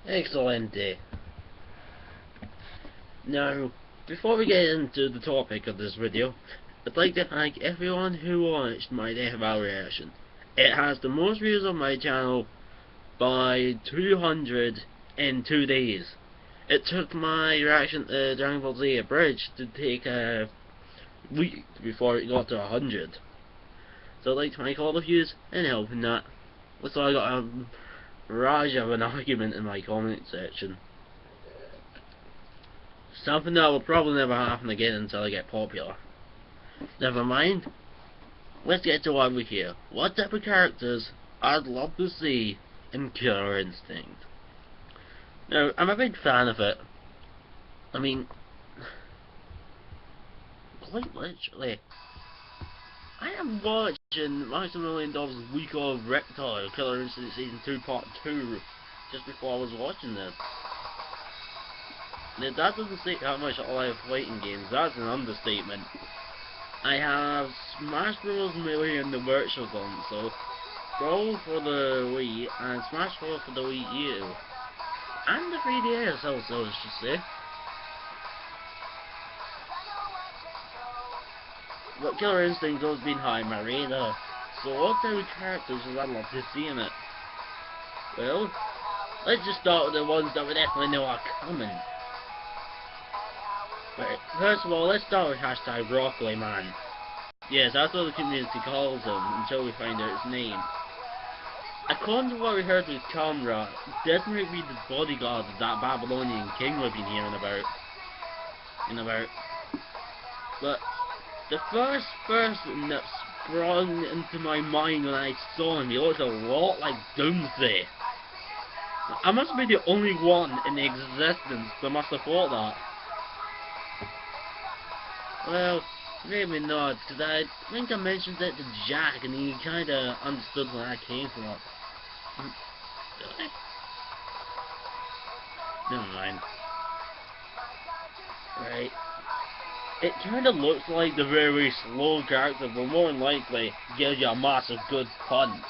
Excelente. Now, before we get into the topic of this video, I'd like to thank everyone who watched my Death Battle reaction. It has the most views on my channel by 200 in 2 days. It took my reaction to Dragon Ball Z Abridged to take a week before it got to 100. So I'd like to thank all of you in helping that. So I got a barrage of an argument in my comment section. Something that will probably never happen again until I get popular. Never mind. Let's get to why we're here. What type of characters I'd love to see in Killer Instinct. Now, I'm a big fan of it. I mean, quite literally, I am watching Maximilian Dobbs' week of Reptile, Killer Instinct Season 2 Part 2, just before I was watching this. Now, that doesn't say how much I like fighting games, that's an understatement. I have Smash Bros. Melee and the Virtual Console, Brawl for the Wii, and Smash 4 for the Wii U. And the 3DS also, I should say. But Killer Instinct has been high on my radar, so what type of characters would I love to see in it? Well, let's just start with the ones that we definitely know are coming. Right, first of all, let's start with hashtag Broccoli Man. Yes, that's what the community calls him, until we find out his name. According to what we heard with Conrad, this might be the bodyguard of that Babylonian king we've been hearing about. But the first person that sprung into my mind when I saw him, he looked a lot like Doomsday. I must be the only one in existence that must have thought that. Well, maybe not, because I think I mentioned it to Jack and he kinda understood where I came from. Really? Never mind. Right. It kinda looks like the very slow character, but more than likely gives you a massive good punch.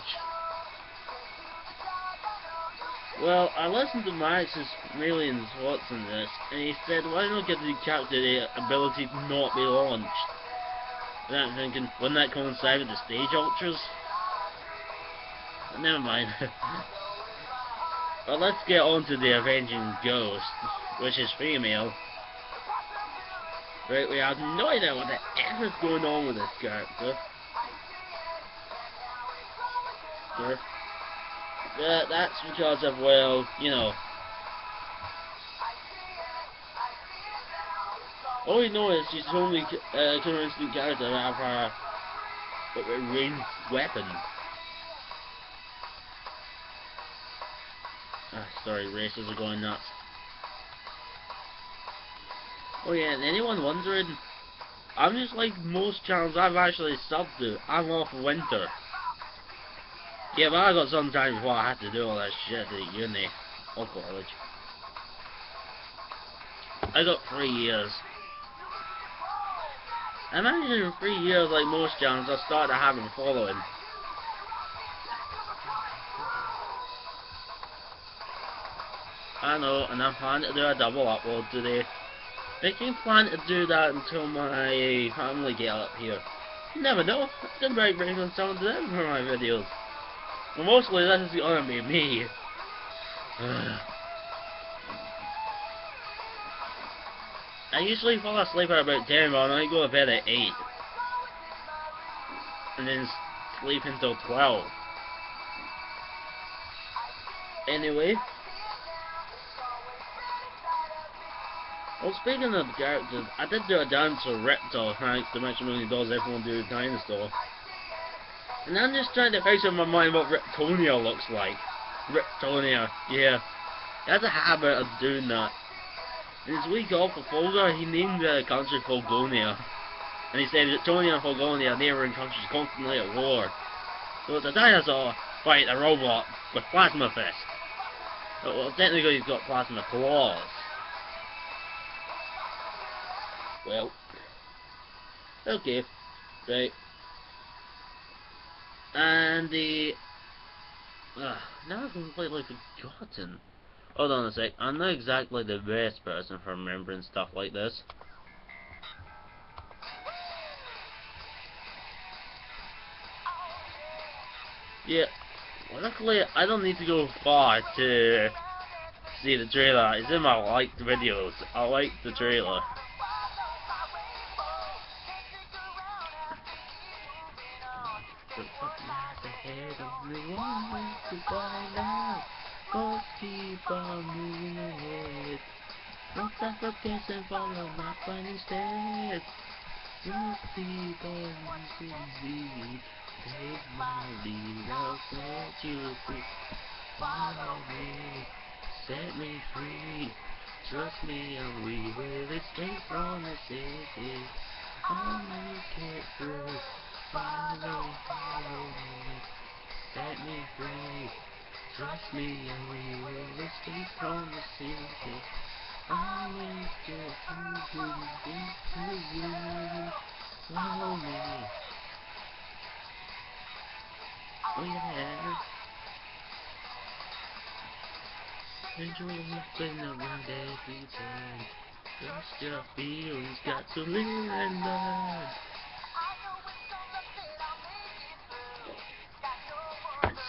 Well, I listened to Max's Millions thoughts on this, and he said, why not give the character the ability to not be launched? And I'm thinking, wouldn't that coincide with the stage ultras? But never mind. Well, let's get on to the Avenging Ghost, which is female. Right, we have no idea what the F is going on with this character. Sure. That's because of, well, you know. All we know is she's the only Killer Instinct character to have her ranged weapon. Sorry, racers are going nuts. Oh yeah, and anyone wondering, I'm just like most channels I've actually subbed to, I'm off winter. Yeah, but I got some time before I had to do all that shit at uni or college. I got 3 years. I imagine in 3 years, like most channels, I'll start to have a following. I know, and I'm planning to do a double upload today. I can plan to do that until my family get up here. You never know, I could might bring on someone to them for my videos. Well, mostly this is gonna be me. I usually fall asleep at about 10, but I might go to bed at 8. And then sleep until 12. Anyway. Well, speaking of characters, I did do a dance for Reptile, thanks to Maximilian Dobbs Everyone Do Dinosaur. And I'm just trying to fix in my mind what Reptonia looks like. Reptonia, yeah. He has a habit of doing that. In his week off of Folga, he named the country Folgonia. And he said Reptonia and Folgonia are neighbouring countries constantly at war. So it's a dinosaur fight a robot with plasma fists. Well, technically he's got plasma claws. Well, okay, right. And now I've completely forgotten. Hold on a sec, I'm not exactly the best person for remembering stuff like this. Yeah, luckily I don't need to go far to see the trailer. It's in my liked videos. I like the trailer. Ahead, only one way to find out. Just keep on moving ahead. No time for guessing, follow my plan instead. Just keep on moving. Take my lead, I'll set you free. Follow me, set me free. Trust me and we will escape from the city. I'll make it through. Follow me, set me free. Trust me and we will escape from the city. I'll make it through you. Follow me. Oh yeah. Enjoy's been around every turn. Trust your feelings, got to live and learn.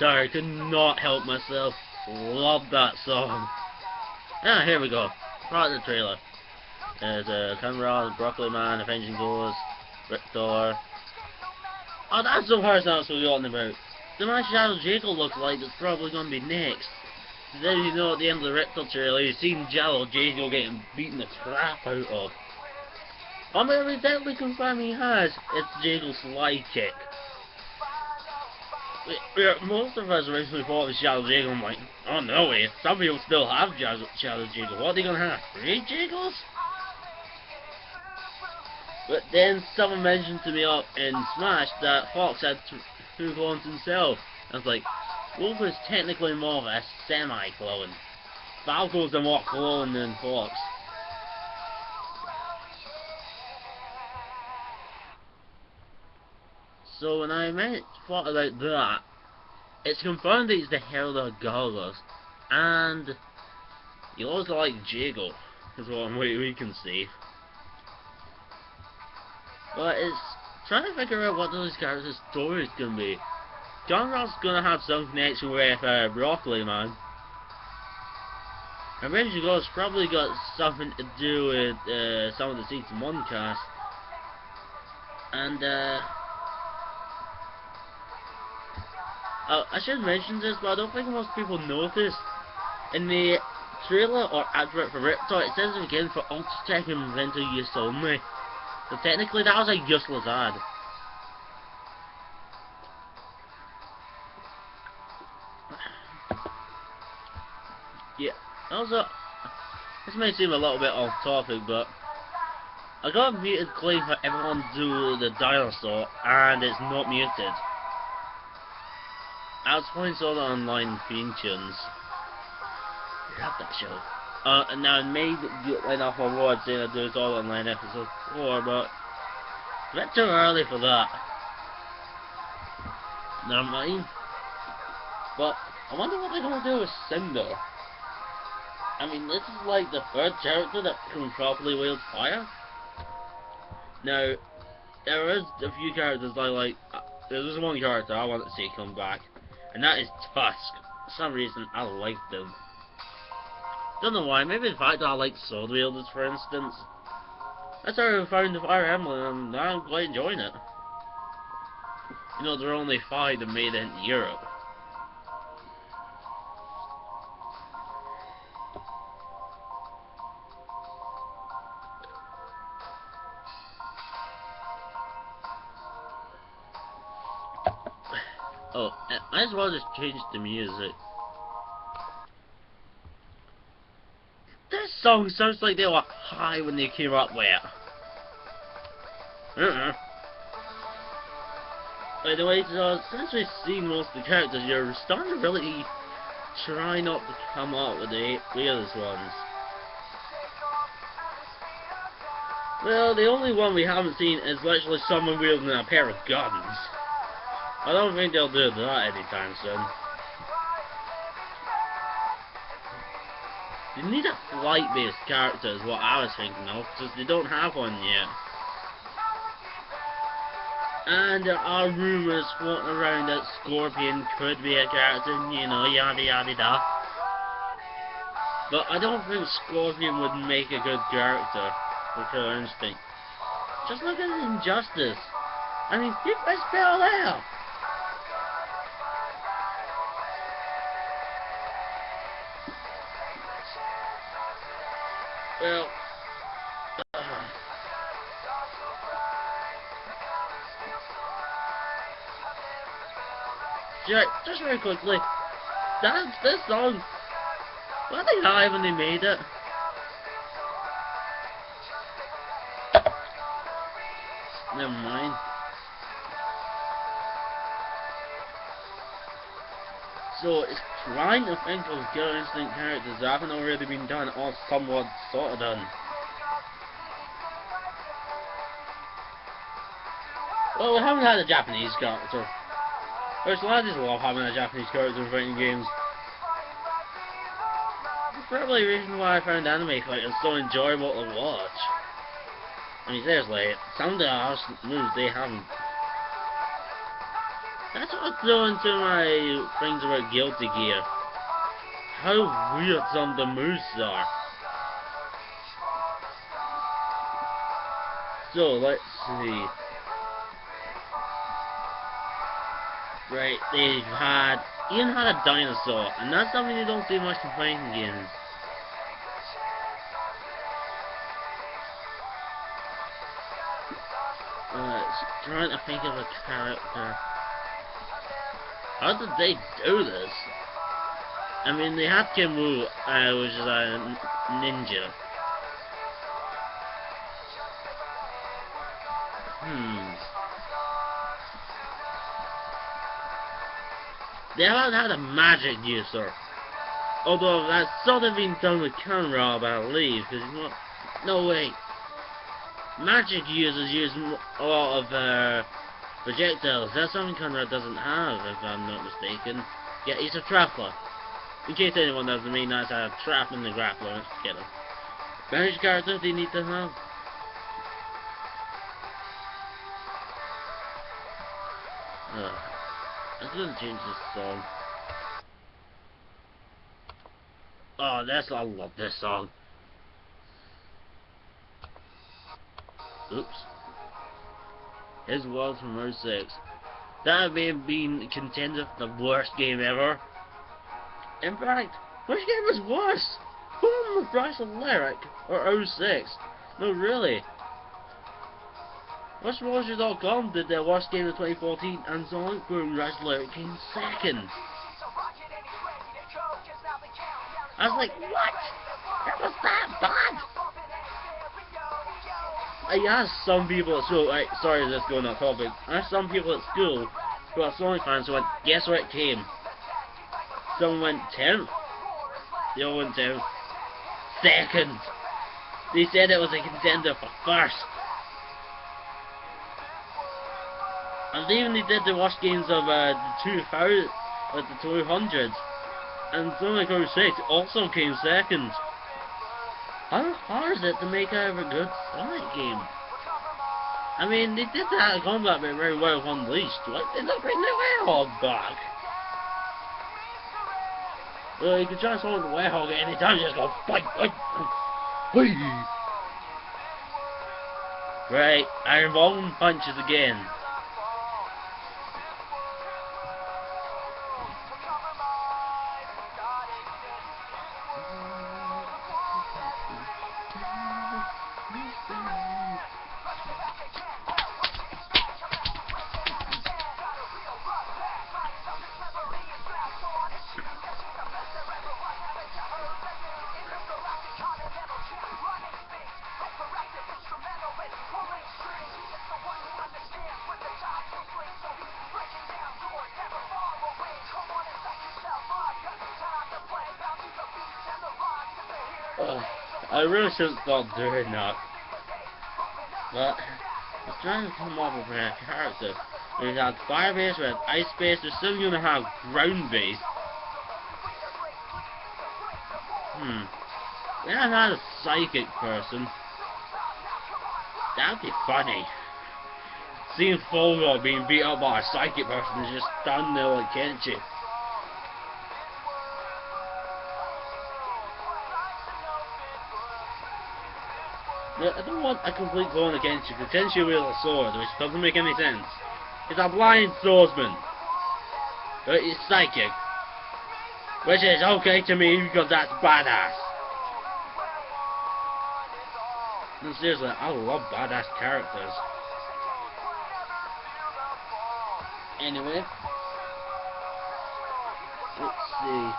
Sorry, could not help myself. Love that song. Ah, here we go. Right in the trailer. There's Camera, Broccoli Man, Avenging Ghost, Riptor. Oh, that's the person I was forgotten about. The man Shadow Jackal looks like it's probably going to be next. Then you know at the end of the Riptor trailer, you've seen Shadow Jackal getting beaten the crap out of. I'm evidently confirming he has. It's Jackal's slide kick. Most of us originally thought it was Shadow Jackal. I'm like, oh no way, some people still have Shadow Jackal. What are they gonna have? 3 Jackals? But then someone mentioned to me up in Smash that Fox had 2 clones himself. I was like, Wolf is technically more of a semi-clone. Falco's a more clone than Fox. So when I thought about that, it's confirmed that he's the Herald of Gargos, and he looks like Jago, is what we can see. But it's trying to figure out what those characters' stories can be. Gargos gonna have some connection with Broccoli Man. Avenging Ghost probably got something to do with some of the Season 1 cast. And I should mention this, but I don't think most people noticed. In the trailer or advert for Riptor, it says again for Ultratech and Inventor use only. So technically that was a useless ad. Yeah, also, this may seem a little bit off topic, but I got a muted claim for everyone to do the dinosaur, and it's not muted. I was playing Sword Art Online theme tunes. Love that show. And now I made get off my word saying I do Sword Art Online episode 4, but it's a bit too early for that. Never mind. But I wonder what they're gonna do with Cinder. I mean, this is like the 3rd character that can properly wield fire. Now, there is a few characters I like. There's one character I want to see come back, and that is Tusk. For some reason, I like them. Don't know why. Maybe the fact that I like sword wielders, for instance. That's how I found the Fire Emblem, and I'm quite enjoying it. You know, there are only 5 that made it in Europe. Oh, I might as well just change the music. This song sounds like they were high when they came up with it. By the way, so since we've seen most of the characters, you're starting to really try not to come up with the weirdest ones. Well, the only one we haven't seen is literally someone wielding a pair of guns. I don't think they'll do that anytime soon. They need a flight-based character is what I was thinking of, because they don't have one yet. And there are rumours floating around that Scorpion could be a character, you know, yada yada da. But I don't think Scorpion would make a good character for Killer Instinct. Just look at Injustice. I mean, keep my spell there. Well, just very quickly, this song, why the hell haven't they made it? Never mind. So it's trying to think of Killer Instinct characters that haven't already been done or somewhat sort of done. Well, we haven't had a Japanese character. Personally, I just love having a Japanese character in fighting games. It's probably the reason why I found anime fighting so enjoyable to watch. I mean, seriously, some of the harsh moves they haven't. That's what throw into my things about Guilty Gear. How weird some of the moves are. So, let's see. Right, they've had, even had a dinosaur, and that's something you don't see much in fighting games. Trying to think of a character. How did they do this? I mean, they had Kimu, which is a ninja. They haven't had a magic user. Although that's sort of been done with Conrad, I believe, because he's not... No, wait. Magic users use a lot of projectiles. That's something Conrad doesn't have, if I'm not mistaken. Yeah, he's a trappler. In case anyone doesn't mean that's a trap in the grappler. Let's get him. Magic character they need to have. I'm gonna change this song. Oh, I love this song. Oops. His World from 06. That may have been contender for the worst game ever. In fact, which game was worse? Boom with Rise of Lyric or 06? No, really. WatchMojo.com did their worst game of 2014, and Sonic Boom Rise of Lyric came second. I was like, what? It was that bad? I asked some people at school, sorry this is going off topic, I asked some people at school who are Sonic fans who went, guess where it came? Someone went 10th. The other went 10th. Second. They said it was a contender for first. And even they did the worst games of the 2000, the 200s. And Sonic 06 also came second. How hard is it to make out a good Sonic game? I mean, they did that combat bit very well with Unleashed. Why did they bring the Werehog back? Well, you can try Sonic the Werehog at any time, just go fight, fight, fight. Right, Iron Ball punches again. I really shouldn't stop doing that. But I was trying to come up with a character. We had fire base, we had ice base, we're still gonna have ground base. They had a psychic person. That'd be funny. Seeing Fulgor being beat up by a psychic person is just standing there like Kenshi. Now, I don't want a complete clone of Kenshi, because Kenshi wields a sword, which doesn't make any sense. He's a blind swordsman. But he's psychic. Which is okay to me because that's badass. And seriously, I love badass characters. Anyway, let's see.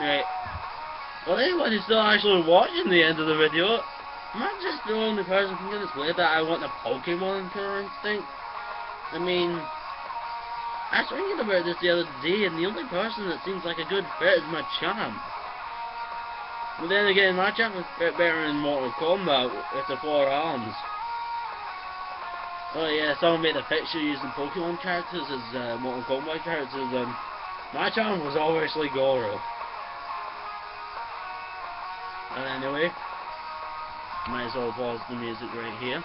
Right. Well, anyone who's still actually watching the end of the video, am I just the only person thinking this way that I want a Pokemon Killer Instinct? I mean, I was thinking about this the other day, and the only person that seems like a good fit is Machamp. But then again, Machamp is a bit better in Mortal Kombat with the 4 arms. Oh yeah, someone made a picture using Pokemon characters as Mortal Kombat characters, and Machamp was obviously Goro. And anyway, might as well pause the music right here.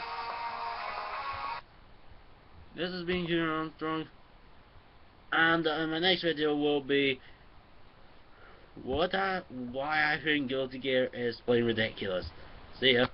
This has been Junior Armstrong, and my next video will be why I think Guilty Gear is plain ridiculous. See ya.